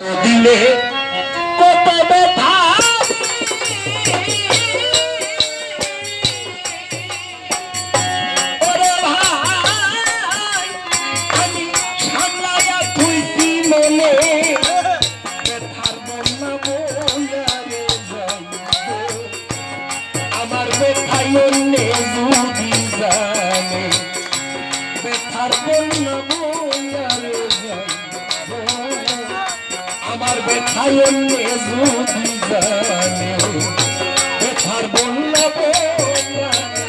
দিলে কত ব্যথা ওরে ভাই আমি সামলাইয়া তুইছি মনে ব্যথার বন্যা বইয়ারে যাইব আমার ব্যথাই অন্যে যদি জানে ব্যথার বন্যা বইয়ারে যাইব আমার ব্যথাই অন্যে যদি জানে ব্যথার বন্যা বইয়ারে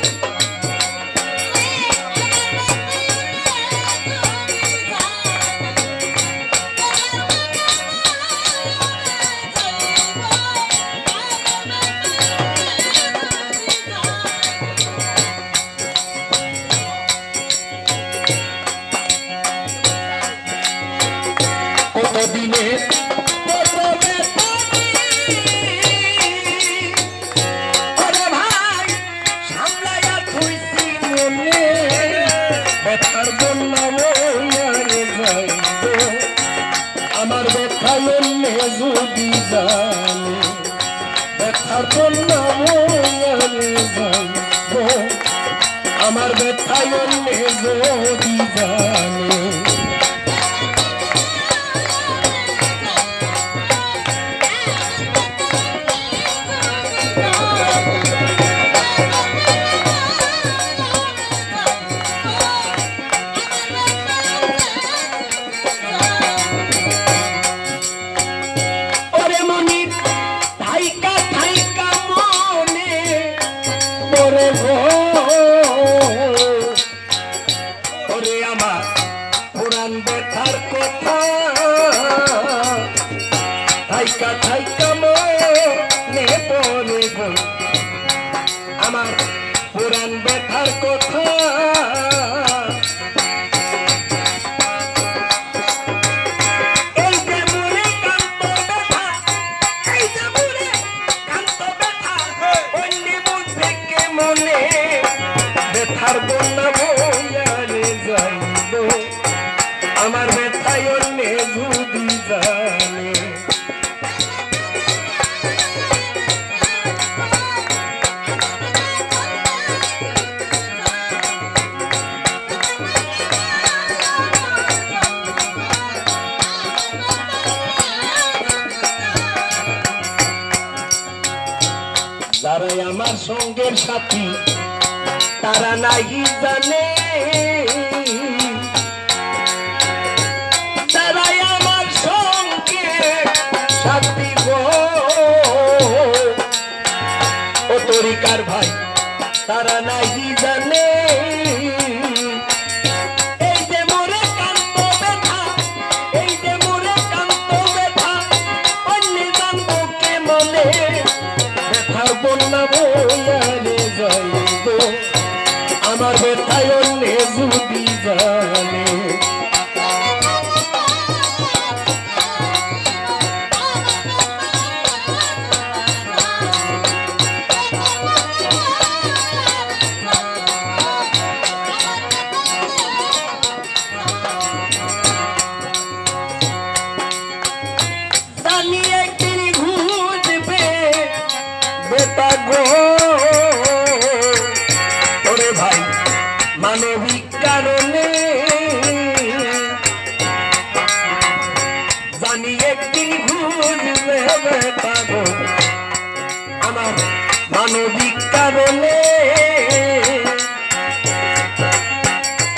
কতদিনে কত ব্যথা ওরে ভাই সামলাইয়া থুইছি মনে ব্যথার বন্যা বইয়ারে যাইব আমার ব্যথা অন্যে যদি জানে ব্যথার বন্যা বইয়ারে যাইব আমার ব্যথা অন্যে যদি জানে ওরে আমার পুরান ব্যথার কথা থাইকা থাইকা মনে পড়ে গো আমার পুরান ব্যথার কথা এই যে মনে কান্ত ব্যথা এই যে মনে কান্ত ব্যথা অন্য মন থেকে মনে ব্যথার বন্যা বইয়ারে যাইব আমার ব্যথাই অন্যে যদি জানে যারাই আমার সঙ্গের সাথী তারা নাই জানে তারাই আমার সঙ্গে সাথী গো ও তরিকার ভাই তারা নাই জানে এই যে মোরে কান্ত ব্যথা এই যে মোরে কান্ত ব্যথা অন্য জানবো কে মনে ব্যথার বন্যা বইয়ারে যাইব আমার ব্যথাই অন্যে যদি জানে জানি একদিন ঘুরবে বেটা গো ওরে ভাই মানবিক কারণে জানি একদিন ঘুরবে বেটা গো আমার মানবিক কারণে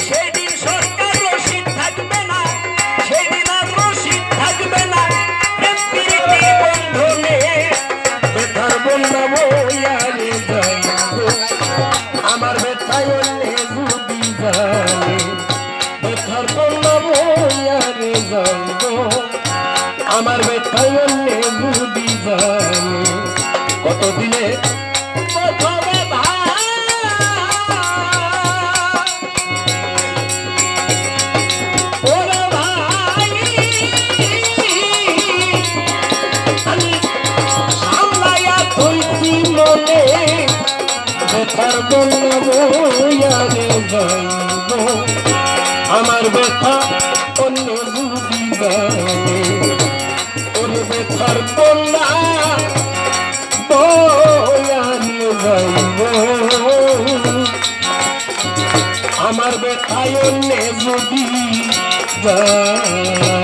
সেদিন সরকার রশিদ থাকবে না সেদিন আর রশিদ থাকবে না প্রেম প্রীতি বন্ধনে ব্যথার বন্যা বইয়ারে যাইব আমার ব্যথাই অন্যে যদি জানে ব্যথার বন্যা বইয়ারে যাইব আমার ব্যথাই অন্যে যদি জানে কতদিনে প্রথমে ভাই ওরে ভাই আমি সামলাইয়া থইছি মনে ব্যথার বন্যা বইয়ারে যাইব আমার ব্যথা অন্য যদি জানে আমার ব্যথায় অন্যে যদি যায়